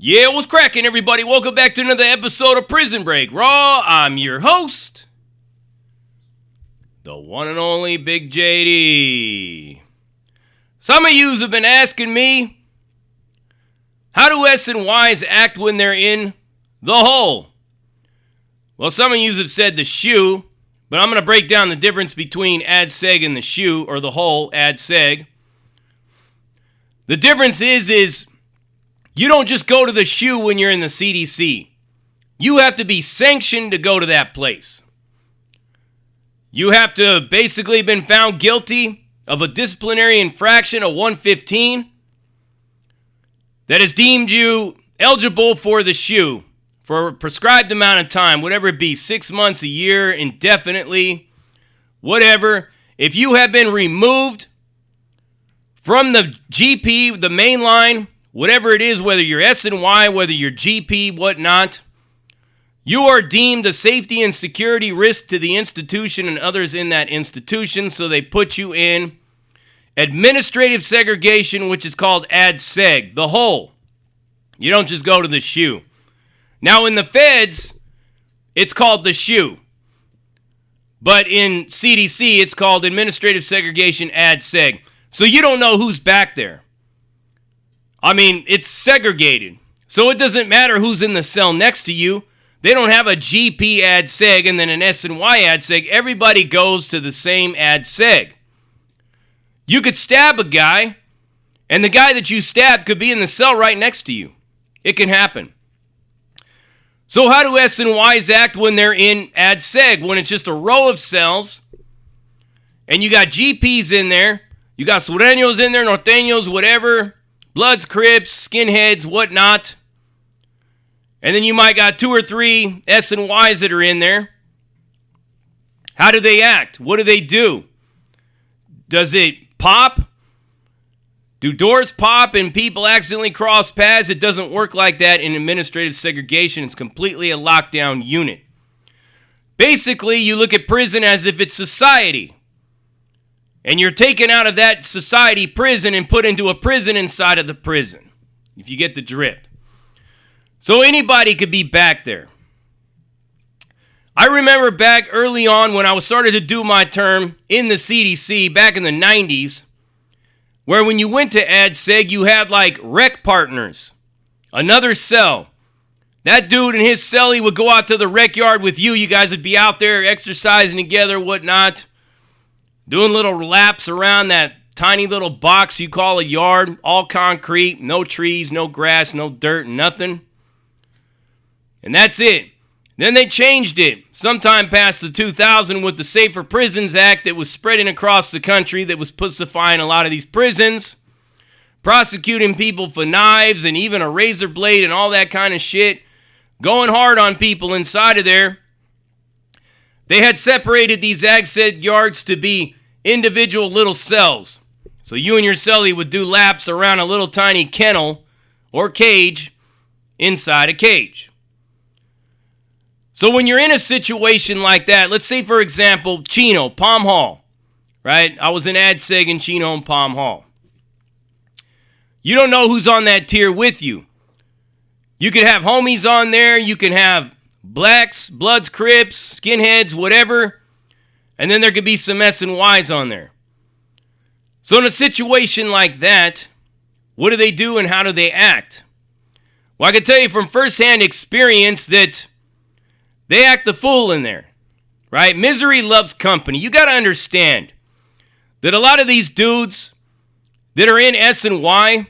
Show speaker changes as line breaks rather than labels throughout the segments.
Yeah, what's cracking, everybody? Welcome back to another episode of Prison Break Raw. I'm your host, the one and only Big JD. Some of yous have been asking me, how do SNYs act when they're in the hole? Well, some of yous have said the shoe, but I'm going to break down the difference between AdSeg and the shoe, or the hole, AdSeg. The difference is you don't just go to the shoe when you're in the CDC. You have to be sanctioned to go to that place. You have to have basically been found guilty of a disciplinary infraction of 115 that has deemed you eligible for the shoe for a prescribed amount of time, whatever it be, 6 months, a year, indefinitely, whatever. If you have been removed from the GP, the main line, whatever it is, whether you're SNY, whether you're GP, whatnot, you are deemed a safety and security risk to the institution and others in that institution, so they put you in administrative segregation, which is called AdSeg, the hole. You don't just go to the shoe. Now, in the feds, it's called the shoe. But in CDC, it's called administrative segregation AdSeg. So you don't know who's back there. I mean, it's segregated. So it doesn't matter who's in the cell next to you. They don't have a GP AdSeg and then an SNY AdSeg. Everybody goes to the same AdSeg. You could stab a guy, and the guy that you stabbed could be in the cell right next to you. It can happen. So how do SNYs act when they're in AdSeg? When it's just a row of cells, and you got GPs in there, you got Sureños in there, Norteños, whatever, Bloods, Crips, Skinheads, whatnot. And then you might got 2 or 3 SNYs that are in there. How do they act? What do they do? Does it pop? Do doors pop and people accidentally cross paths? It doesn't work like that in administrative segregation. It's completely a lockdown unit. Basically, you look at prison as if it's society. And you're taken out of that society prison and put into a prison inside of the prison, if you get the drift. So anybody could be back there. I remember back early on when I was started to do my term in the CDC back in the 90s, where when you went to AdSeg, you had like rec partners, another cell. That dude in his cell, he would go out to the rec yard with you. You guys would be out there exercising together, whatnot. Doing little laps around that tiny little box you call a yard, all concrete, no trees, no grass, no dirt, nothing. And that's it. Then they changed it sometime past the 2000 with the Safer Prisons Act that was spreading across the country, that was pussifying a lot of these prisons, prosecuting people for knives and even a razor blade and all that kind of shit, going hard on people inside of there. They had separated these AdSeg yards to be individual little cells. So you and your cellie would do laps around a little tiny kennel or cage inside a cage. So when you're in a situation like that, let's say, for example, Chino, Palm Hall, right? I was in AdSeg in Chino and Palm Hall. You don't know who's on that tier with you. You could have homies on there. You can have Blacks, Bloods, Crips, Skinheads, whatever. And then there could be some SNYs on there. So in a situation like that, what do they do and how do they act? Well, I can tell you from firsthand experience that they act the fool in there, right? Misery loves company. You got to understand that a lot of these dudes that are in SNY,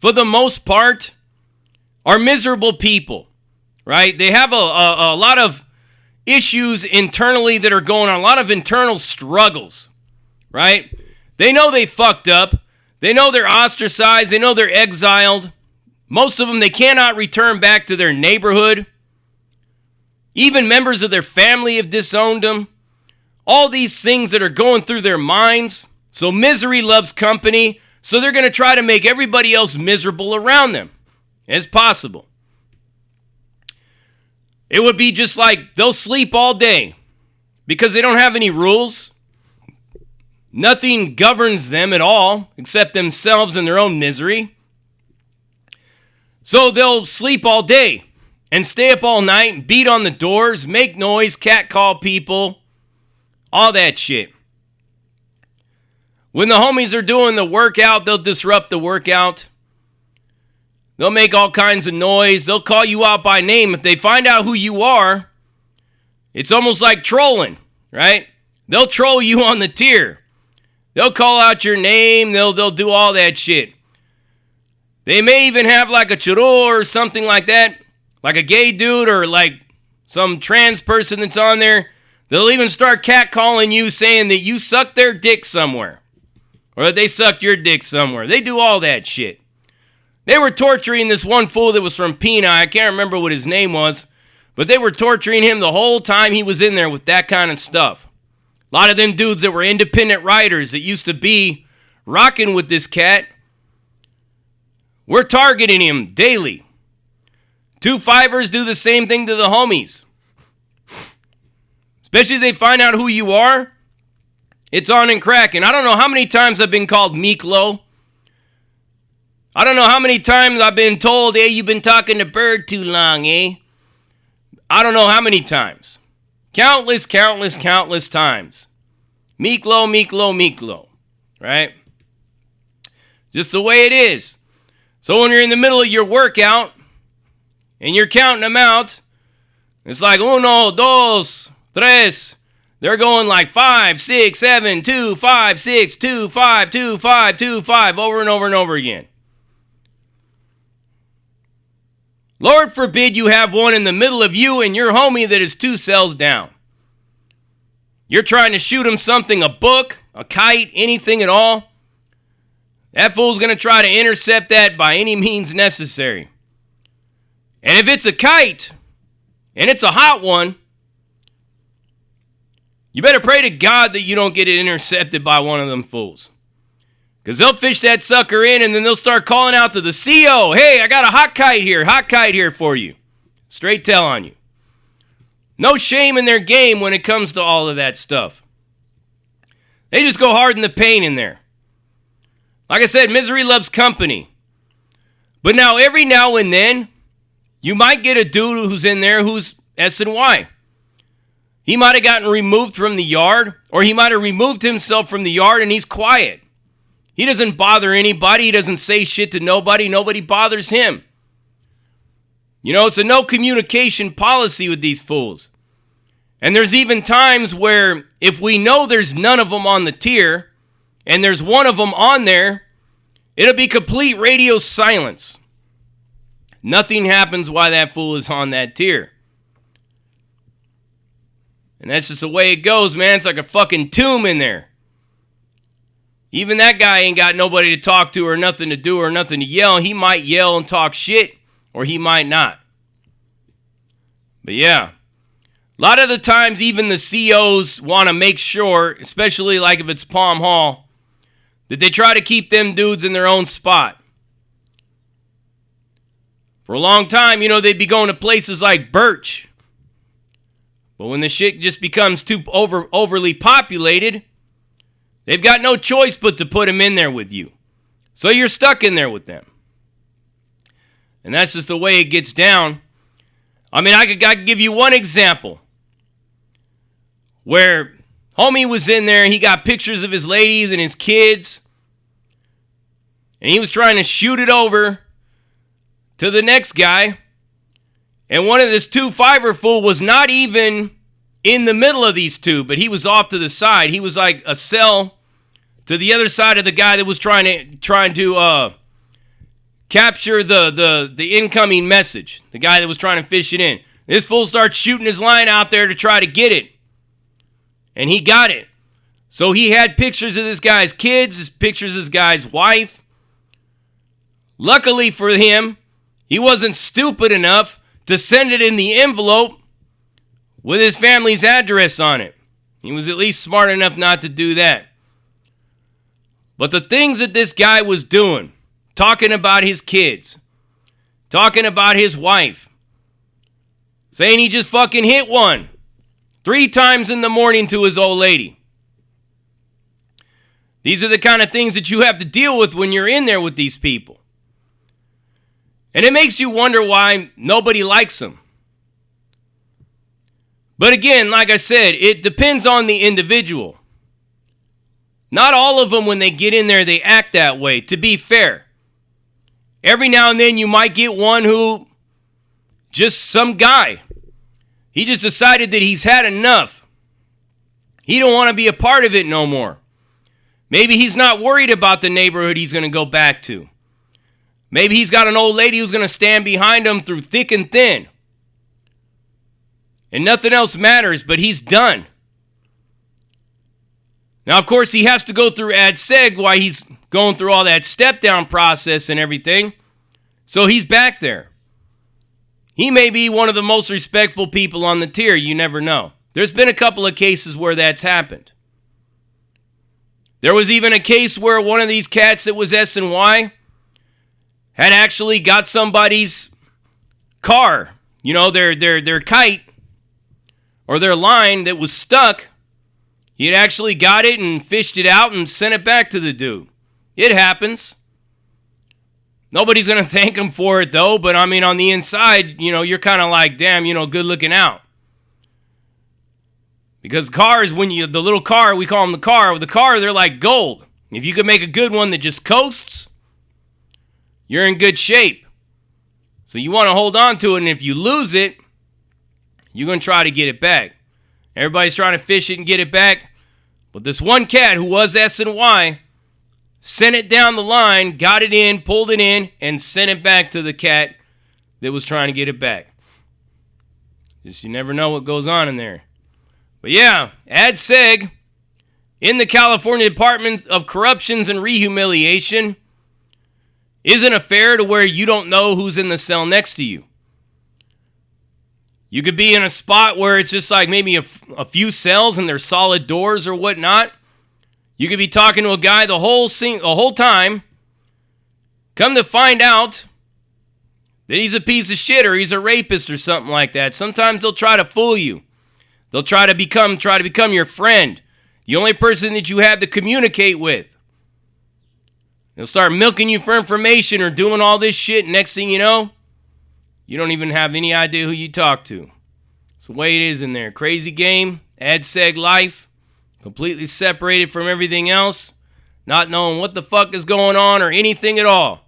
for the most part, are miserable people, right? They have a lot of issues internally that are going on, a lot of internal struggles, right? They know they fucked up. They know they're ostracized. They know they're exiled. Most of them, they cannot return back to their neighborhood. Even members of their family have disowned them. All these things that are going through their minds. So misery loves company. So they're going to try to make everybody else miserable around them as possible. It would be just like they'll sleep all day because they don't have any rules. Nothing governs them at all except themselves and their own misery. So they'll sleep all day and stay up all night and beat on the doors, make noise, catcall people, all that shit. When the homies are doing the workout, they'll disrupt the workout. They'll make all kinds of noise. They'll call you out by name. If they find out who you are, it's almost like trolling, right? They'll troll you on the tier. They'll call out your name. They'll do all that shit. They may even have like a churro or something like that, like a gay dude or like some trans person that's on there. They'll even start catcalling you, saying that you sucked their dick somewhere or that they sucked your dick somewhere. They do all that shit. They were torturing this one fool that was from Pina. I can't remember what his name was, but they were torturing him the whole time he was in there with that kind of stuff. A lot of them dudes that were independent writers that used to be rocking with this cat, we're targeting him daily. 2-5ers do the same thing to the homies. Especially if they find out who you are, it's on and cracking. I don't know how many times I've been called Miklo. I don't know how many times I've been told, hey, you've been talking to Bird too long, eh? I don't know how many times. Countless times. Miklo, right? Just the way it is. So when you're in the middle of your workout and you're counting them out, it's like 1, 2, 3. They're going like 5, 6, 7, 2, 5, 6, 2, 5, 2, 5, 2, 5, over and over and over again. Lord forbid you have one in the middle of you and your homie that is 2 cells down. You're trying to shoot him something, a book, a kite, anything at all. That fool's going to try to intercept that by any means necessary. And if it's a kite, and it's a hot one, you better pray to God that you don't get it intercepted by one of them fools. Because they'll fish that sucker in, and then they'll start calling out to the CO, hey, I got a hot kite here for you. Straight tell on you. No shame in their game when it comes to all of that stuff. They just go hard in the paint in there. Like I said, misery loves company. But now, every now and then, you might get a dude who's in there who's SNY. He might have gotten removed from the yard, or he might have removed himself from the yard and he's quiet. He doesn't bother anybody. He doesn't say shit to nobody. Nobody bothers him. You know, it's a no communication policy with these fools. And there's even times where if we know there's none of them on the tier, and there's one of them on there, it'll be complete radio silence. Nothing happens while that fool is on that tier. And that's just the way it goes, man. It's like a fucking tomb in there. Even that guy ain't got nobody to talk to or nothing to do or nothing to yell. He might yell and talk shit, or he might not. But yeah, a lot of the times even the COs want to make sure, especially like if it's Palm Hall, that they try to keep them dudes in their own spot. For a long time, you know, they'd be going to places like Birch. But when the shit just becomes too overly populated, they've got no choice but to put them in there with you. So you're stuck in there with them. And that's just the way it gets down. I mean, I could give you one example where homie was in there, he got pictures of his ladies and his kids, and he was trying to shoot it over to the next guy, and one of this 2-5er fool was not even in the middle of these two, but he was off to the side. He was like a cell to the other side of the guy that was trying to capture the incoming message, the guy that was trying to fish it in. This fool starts shooting his line out there to try to get it. And he got it. So he had pictures of this guy's kids, pictures of this guy's wife. Luckily for him, he wasn't stupid enough to send it in the envelope with his family's address on it. He was at least smart enough not to do that. But the things that this guy was doing, talking about his kids, talking about his wife, saying he just fucking hit one 3 times in the morning to his old lady. These are the kind of things that you have to deal with when you're in there with these people. And it makes you wonder why nobody likes him. But again, like I said, it depends on the individual. Not all of them, when they get in there, they act that way, to be fair. Every now and then you might get one who, just some guy, he just decided that he's had enough. He don't want to be a part of it no more. Maybe he's not worried about the neighborhood he's going to go back to. Maybe he's got an old lady who's going to stand behind him through thick and thin. And nothing else matters, but he's done. Now, of course, he has to go through AdSeg while he's going through all that step-down process and everything. So he's back there. He may be one of the most respectful people on the tier. You never know. There's been a couple of cases where that's happened. There was even a case where one of these cats that was SNY had actually got somebody's car, their kite or their line that was stuck. He had actually got it and fished it out and sent it back to the dude. It happens. Nobody's going to thank him for it, though. But, I mean, on the inside, you're kind of like, damn, good looking out. Because cars, the little car, we call them the car, they're like gold. If you could make a good one that just coasts, you're in good shape. So you want to hold on to it, and if you lose it, you're going to try to get it back. Everybody's trying to fish it and get it back. But this one cat who was SNY sent it down the line, got it in, pulled it in, and sent it back to the cat that was trying to get it back. Just you never know what goes on in there. But yeah, AdSeg in the California Department of Corruptions and Rehumiliation isn't a fair to where you don't know who's in the cell next to you. You could be in a spot where it's just like maybe a few cells and there's solid doors or whatnot. You could be talking to a guy the whole time. Come to find out that he's a piece of shit or he's a rapist or something like that. Sometimes they'll try to fool you. They'll try to become your friend. The only person that you have to communicate with. They'll start milking you for information or doing all this shit. Next thing you know, you don't even have any idea who you talk to. It's the way it is in there. Crazy game. AdSeg life. Completely separated from everything else. Not knowing what the fuck is going on or anything at all.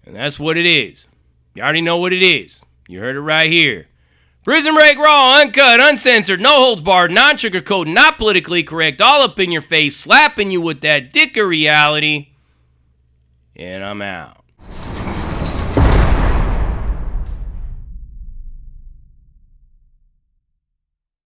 And that's what it is. You already know what it is. You heard it right here. Prison Break Raw, uncut, uncensored, no holds barred, non-sugarcoat, not politically correct, all up in your face, slapping you with that dick of reality. And I'm out.